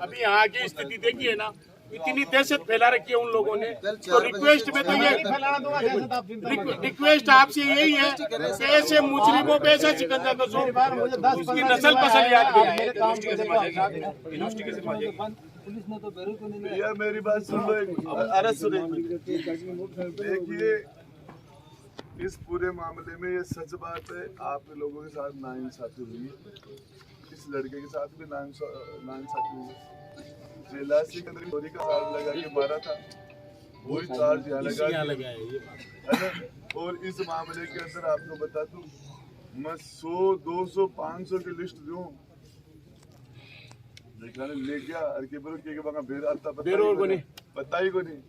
अभी यहाँ की स्थिति देखिए ना, इतनी दहशत फैला रखी है उन लोगों ने। तो रिक्वेस्ट में तो ये रिक्वेस्ट आपसे यही है कि ऐसे मुजरिमों पे ऐसा शिकंजा कसो, उसकी नस्ल पसल याद करें। भैया मेरी बात सुन लो, अरे सुने, देखिए इस पूरे मामले में ये सच बात है, आप लोगों के साथ नाइंसाफी हुई है, इस लड़के के साथ भी नाइंसाफी हुई है। जेलासी के अंदर चोरी का चार्ज लगा के मारा था, वही चार्ज यहाँ लगा है ना। और इस मामले के अंदर आपको बता दूं, मैं 100, 200, 500 की लिस्ट दूं, ले गया के बोलो के बागा बेर आता पता ही को नहीं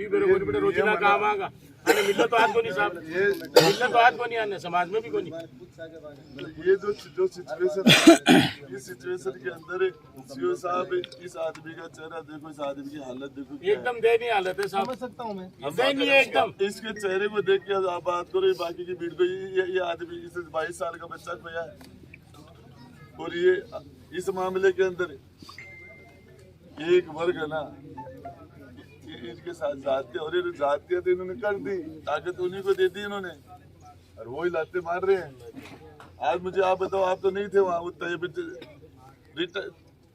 बेटा रोजना काम आगा अरे मिलना तो आज को नहीं साहब, ये मिलना तो आज को नहीं आने, समाज में भी को नहीं। ये जो सिचुएशन इस सिचुएशन के अंदर सीओ साहब, इस आदमी का चेहरा देखो, इस आदमी की हालत देखो, एकदम दयनीय हालत है, समझ सकता हूँ मैं, दयनीय एकदम। इसके चेहरे को देख के आप बात करो, बाकी की भीड़ को ये आदमी इस 22 साल का बच्चा खोया है। और ये इस मामले के अंदर एक वर्ग है ना, इनके साथ जाते और जाते तो इन्होंने कर दी, ताकत उन्हीं को दे दी इन्होंने, और वही लाते मार रहे हैं। आज मुझे आप बताओ, आप तो नहीं थे वहाँ, वो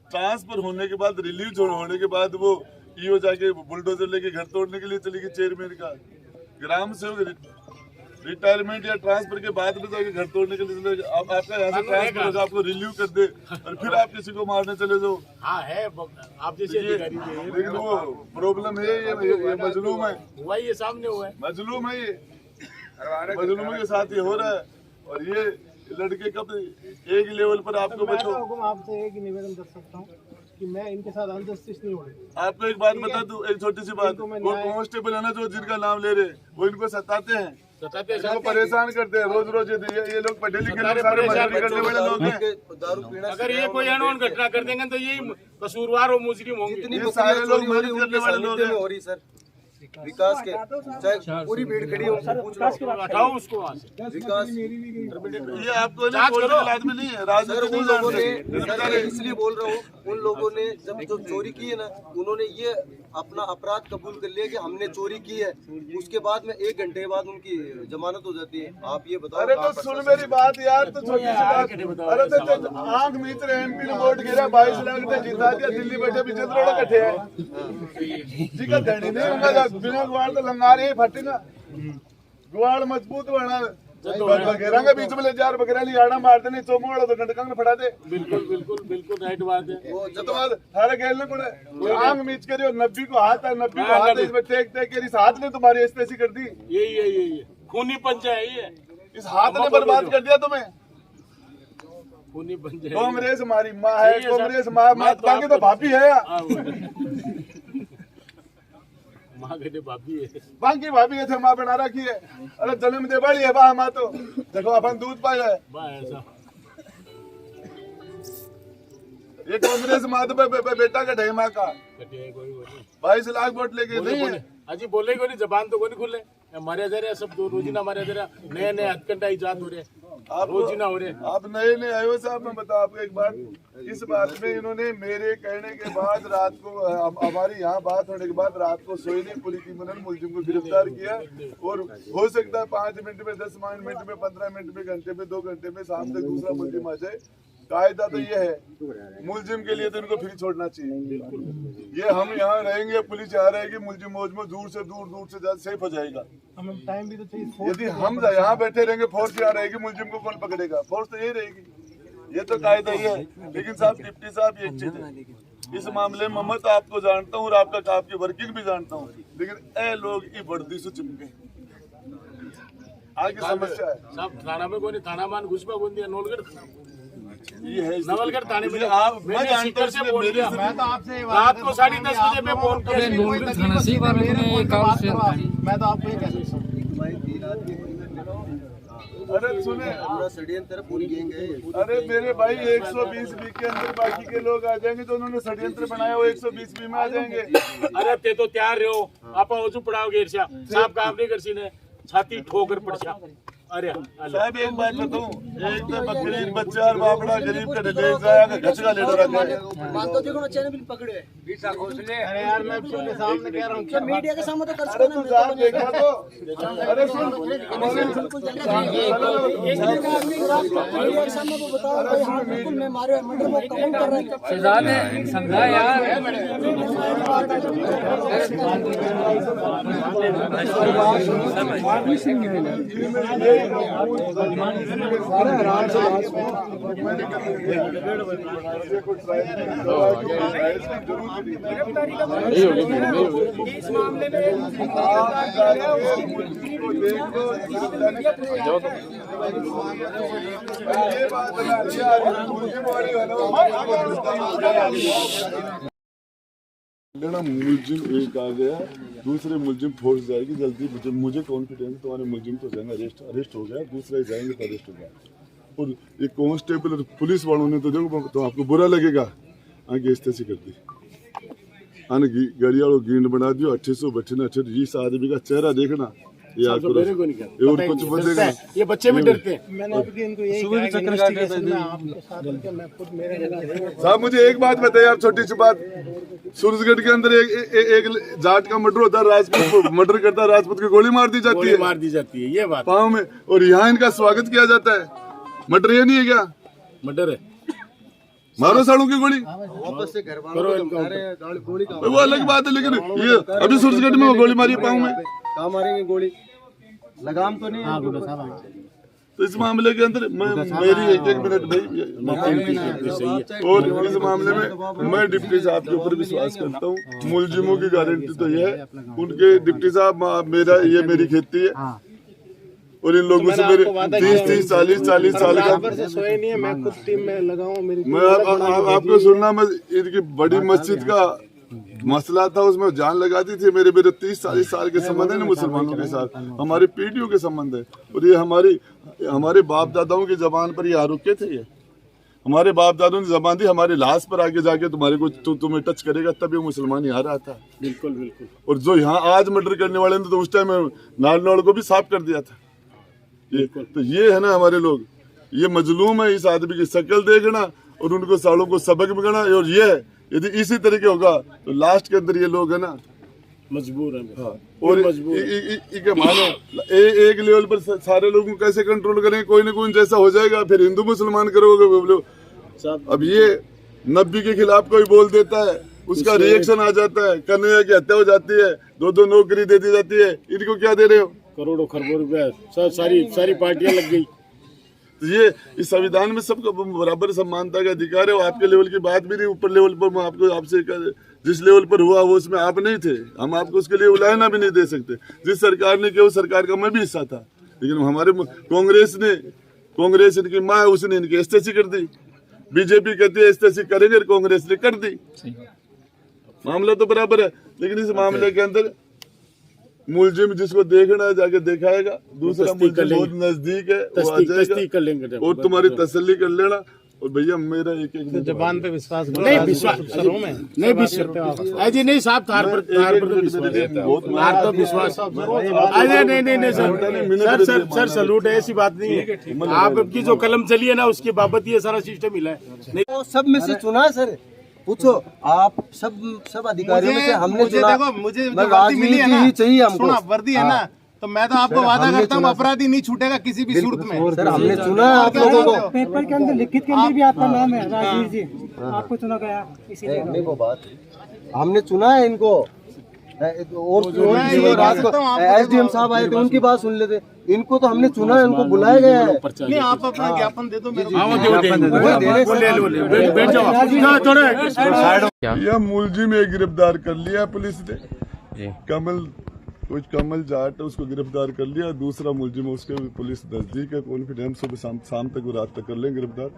ट्रांसफर होने के बाद, रिलीज होने के बाद वो ईओ जाके बुलडोजर लेके घर तोड़ने के लिए चली गई, चेयरमैन का ग्राम सेवक रिटायरमेंट या ट्रांसफर के बाद में जाके घर तोड़ने के लिए आपका यहाँ से ट्रांसफर होगा, आपको रिलीव कर दे और फिर आप किसी को मारने चले जाओ। हाँ है, आप जैसे लेकिन वो प्रॉब्लम है, ये मजलूम है, हुआ ये सामने हुआ है, मजलूम है, ये मजलूम के साथ ये हो रहा है। और ये लड़के कब एक लेवल पर आपको बताओ, आपसे एक निवेदन कर सकता हूँ कि मैं इनके साथ अनजस्टिस नहीं हो रही। आपको एक बात बता दूं, एक छोटी सी बात, वो कांस्टेबल है ना जो जिनका नाम ले रहे, वो इनको सताते हैं, इनको परेशान करते हैं रोज रोज। ये लोग पढ़े लिखे लोग, सारे मजदूरी करने वाले लोग हैं। अगर ये कोई अनहोन घटना कर देंगे तो यही कसूरवार और मुजरिम होंगे। ये सारे लोग मदद करने वाले लोग हैं। हो रही सर विकास के, चाहे पूरी भीड़ खड़ी हो, हटाओ उसको वहाँ से। विकास ये आपको पॉलिटिकल आदमी नहीं है, राजनीति नहीं जानते। इसलिए बोल रहा हूँ, उन लोगों ने जब चोरी की है ना, उन्होंने ये अपना अपराध कबूल कर लिया कि हमने चोरी की है, उसके बाद में 1 घंटे बाद उनकी जमानत हो जाती है। आप ये बताओ। अरे तो सुन मेरी बात यार, तो छोटी सी बात, अरे तो आंख मीच रहे, एमपी ने वोट गिरा, 22 लाख से जिता दिया, दिल्ली बैठे भी चंद्रोड़ा कट्ठे है जी का धनी नहीं होगा, बिना गुआड़ तो लंगारे ही फटेगा, गुआड़ मजबूत बना बगैरा के बीच में ले जा, बगैरा लियाड़ा मारते नहीं, चोमोड़ा तो घंटा में फटा दे। बिल्कुल बिल्कुल बिल्कुल राइट बात है। तो सारे खेलने को आंख मीच कर 90 को हाथ है, 90 को हाथ है, इसमें टेक के इस हाथ ने तुम्हारी ऐसी कर दी, यही खूनी पंचा है ये, इस हाथ ने बर्बाद कर दिया तुम्हें। खूनी पंचा कांग्रेस हमारी माँ है, कांग्रेस माँ बाकी तो भाभी है, बाकी भाभी है, माँ बना रखी है। अरे जन्म दे बड़ी है बा माँ, तो देखो अपन दूध पाया है। ये कांग्रेस माँ तो बेटा का ढे माँ का 22 लाख वोट लेके नहीं है। अजी बोले को नहीं, जबान तो को नहीं खुले, मारे जा रहे सब, दो रोजीना मारे जा रहे, नए हथकंडा इजाद हो रहे, आप रोजीना हो रहे। आप नए आए हो साहब, मैं बताऊँ आपको एक बात, इस बात में इन्होंने मेरे कहने के बाद रात को, हमारी यहाँ बात होने के बाद रात को सोई नहीं, पुलिस की मदद मुलजिम को गिरफ्तार किया। और हो सकता है 5 मिनट में, 10 मिनट में, 15 मिनट में, घंटे में, 2 घंटे में शाम तक दूसरा मुलजिम आ जाए। कायदा तो ये है, मुलजिम के लिए तो इनको फ्री छोड़ना चाहिए। ये हम यहाँ रहेंगे, पुलिस यहाँ रहेगी, मुलजिम मौज में दूर से ज्यादा सेफ हो जाएगा। हमें टाइम भी तो चाहिए। यदि हम यहाँ बैठे रहेंगे, फोर्स यहाँ रहेगी, मुलजिम को कौन पकड़ेगा? फोर्स तो यही रहेगी, ये तो कायदा ही है। लेकिन साहब डिप्टी साहब, ये एक चीज है, इस मामले में मैं तो आपको जानता हूँ और आपकी वर्किंग भी जानता हूँ, लेकिन ए लोग ये वर्दी से चिपके आगे समस्या है। साहब थाना में कोई थाना मान घुसपा कौन दिया, नवलगढ़ ये है नवलगढ़ थाने में। आप मैं जानता हूँ, मैं तो आपसे रात को 10:30 बजे पे फोन किया, मैं तो आपको ये कह सकता हूँ। अरे सुने, षड्यंत्र पूरी गैंग है। अरे मेरे भाई 120 बी के अंदर बाकी के लोग आ जाएंगे, जो उन्होंने षड्यंत्र बनाया वो 120 बी में आ जाएंगे। अरे ते तो तैयार रहो, आप ओजू पड़ाओ घेर साहब काम नहीं कर सी ने छाती ठोकर पड़ अरे साहब एक बात बताऊं, एक तो बकरीद बच्चा और बापड़ा गरीब का ले जाएगा घचका ले रहा है। मानतो देखो ना चैनल भी पकड़े है। अरे यार मैं आपके सामने कह रहा हूँ क्या मीडिया के सामने तो कर अरे तू साहब देखा तो, अरे सुन, मीडिया के सामने तो बताओ भाई हाँ बिल्कुल मैं मारे मर्डर को कबूल कर रहा हूँ। समझा यार इस मामले में लेना मुलजिम एक आ गया, दूसरे मुलजिम फोर्स जाएगी जल्दी। मुझे कॉन्फिडेंस तुम्हारे मुलजिम तो जाएंगे, अरेस्ट हो गया, दूसरे जाएंगे तो अरेस्ट हो गया। और ये कांस्टेबल और पुलिस वालों ने तो देखो तो आपको बुरा लगेगा आगे इस तरह से कर दी, आने गाड़िया गेंद बना दियो 800 बच्चे 800। इस आदमी का चेहरा देखना ये और कुछ बंदेगा। ये बच्चे भी डरते हैं। मैंने अभी इनको यही कहा कि इन्वेस्टिगेशन में आपके साथ होकर मैं खुद मेरे जगह साहब मुझे एक बात बताइए आप, छोटी सी बात। सूरजगढ़ के अंदर एक जाट का मर्डर होता है, राजपूत मर्डर करता है, राजपूत की गोली मार दी जाती है, मार दी जाती है, ये बात पाँव में। और यहाँ इनका स्वागत किया जाता है। मर्डर ये नहीं है क्या? मर्डर है। मारो साड़ू की गोली, वापस से घर वालों गोली का वो अलग बात है। लेकिन ये अभी सूरजगढ़ में वो गोली मारी पाँव में, कहाँ मारेंगे गोली? लगाम तो नहीं है। तो इस मामले के अंदर मेरी एक मिनट भाई, और इस मामले में मैं डिप्टी साहब के ऊपर विश्वास करता हूँ। मुलजिमों की गारंटी तो ये है, उनके डिप्टी साहब मेरी खेती है और इन लोगों से मेरे 30 40 साल का से सोए नहीं है। मैं खुद टीम में लगा हूँ। मेरी मैं आपको सुनना, मैं इनकी बड़ी मस्जिद का मसला था, उसमें जान लगाती थी। मेरे 30-40 साल के संबंध है ना मुसलमानों के साथ, हमारी पीढ़ियों के संबंध है। और ये हमारे बाप दादाओं की जबान पर ये आ रुके थे। ये हमारे बाप दादाओं ने जबान दी, हमारे लाश पर आगे जाके तुम्हारे को तुम्हें टच करेगा तब ये मुसलमान यहाँ रहा था। बिल्कुल बिल्कुल। और जो यहाँ आज मर्डर करने वाले ने तो उस टाइम नाल को भी साफ कर दिया था। तो ये है ना हमारे लोग, ये मजलूम है। इस आदमी की शक्ल देखना और उनको सालों को सबक बिगड़ना। और ये यदि इसी तरीके होगा तो लास्ट के अंदर ये लोग है ना मजबूर है। हाँ। और मानो एक लेवल पर सारे लोगों को कैसे कंट्रोल करें? कोई ना कोई जैसा हो जाएगा, फिर हिंदू मुसलमान करोगे। अब ये नब्बी के खिलाफ कोई बोल देता है, उसका रिएक्शन आ जाता है, कन्हैया की हत्या हो जाती है, 2 नौकरी दे दी जाती है। इनको क्या दे रहे हो? करोड़ों खरबों रुपया सारी पार्टियां लग गई। तो ये इस संविधान में सबको बराबर समानता का अधिकार है। वो आपके लेवल की बात भी नहीं, ऊपर लेवल पर मैं आपसे जिस लेवल पर हुआ वो उसमें आप नहीं थे, हम आपको उसके लिए उलाहना भी नहीं दे सकते। जिस सरकार ने किया उस सरकार का मैं भी हिस्सा था। लेकिन हमारे कांग्रेस इनकी माँ है, उसने इनकी एसटीसी कर दी। बीजेपी कहती है एसटीसी करेंगे, कांग्रेस ने कर दी। मामला तो बराबर है। लेकिन इस मामले के अंदर मुलजिम जिसको देखना है जाके दिखाएगा, दूसरा मुलजिम बहुत नजदीक है, वो आ जाएगा और तुम्हारी तसल्ली कर लेना। और भैया मेरा एक जबान पे विश्वास नहीं, विश्वास नहीं विश्वास नहीं साहब, तार पर तो विश्वास सर सलूट है, ऐसी बात नहीं है। आपकी जो कलम चली है ना उसकी बाबत ये सारा सिस्टम मिला है। वो सब में से चुना है सर, पूछो आप सब अधिकारियों में से हमने चुना। देखो मुझे वर्दी मिली है ना, चाहिए हमको, सुना वर्दी है ना, तो मैं तो आपको वादा करता हूँ अपराधी नहीं छूटेगा किसी भी सूरत में। सर हमने चुना है आप लोगों को। पेपर के अंदर लिखित के अंदर भी आपका नाम है राजवीर जी, आपको चुना गया इसीलिए। वो बात हमने चुना है इनको। और एसडीएम साहब आए थे, उनकी बात सुन लेते। इनको तो हमने चुना है, इनको बुलाया गया है। नहीं आप अपना ज्ञापन दे दो मेरे को। यह मुलजिम गिरफ्तार कर लिया पुलिस ने, कमल जाट है, उसको गिरफ्तार कर लिया। दूसरा मुलजिम उसके पुलिस नजदीक है, कॉन्फिडेंस सुबह शाम तक रात तक कर लें गिरफ्तार।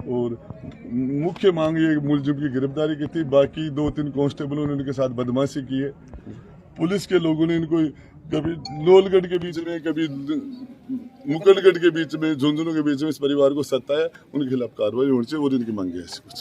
और मुख्य मांग ये मुलजिम की गिरफ्तारी की थी। बाकी 2-3 कांस्टेबलों ने उनके साथ बदमाशी की है। पुलिस के लोगों ने इनको कभी नौलगढ़ के बीच में, कभी मुकलगढ़ के बीच में, झुंझुनू के बीच में इस परिवार को सताया। उनके खिलाफ कार्रवाई होनी चाहिए और इनकी मांग है ऐसी कुछ।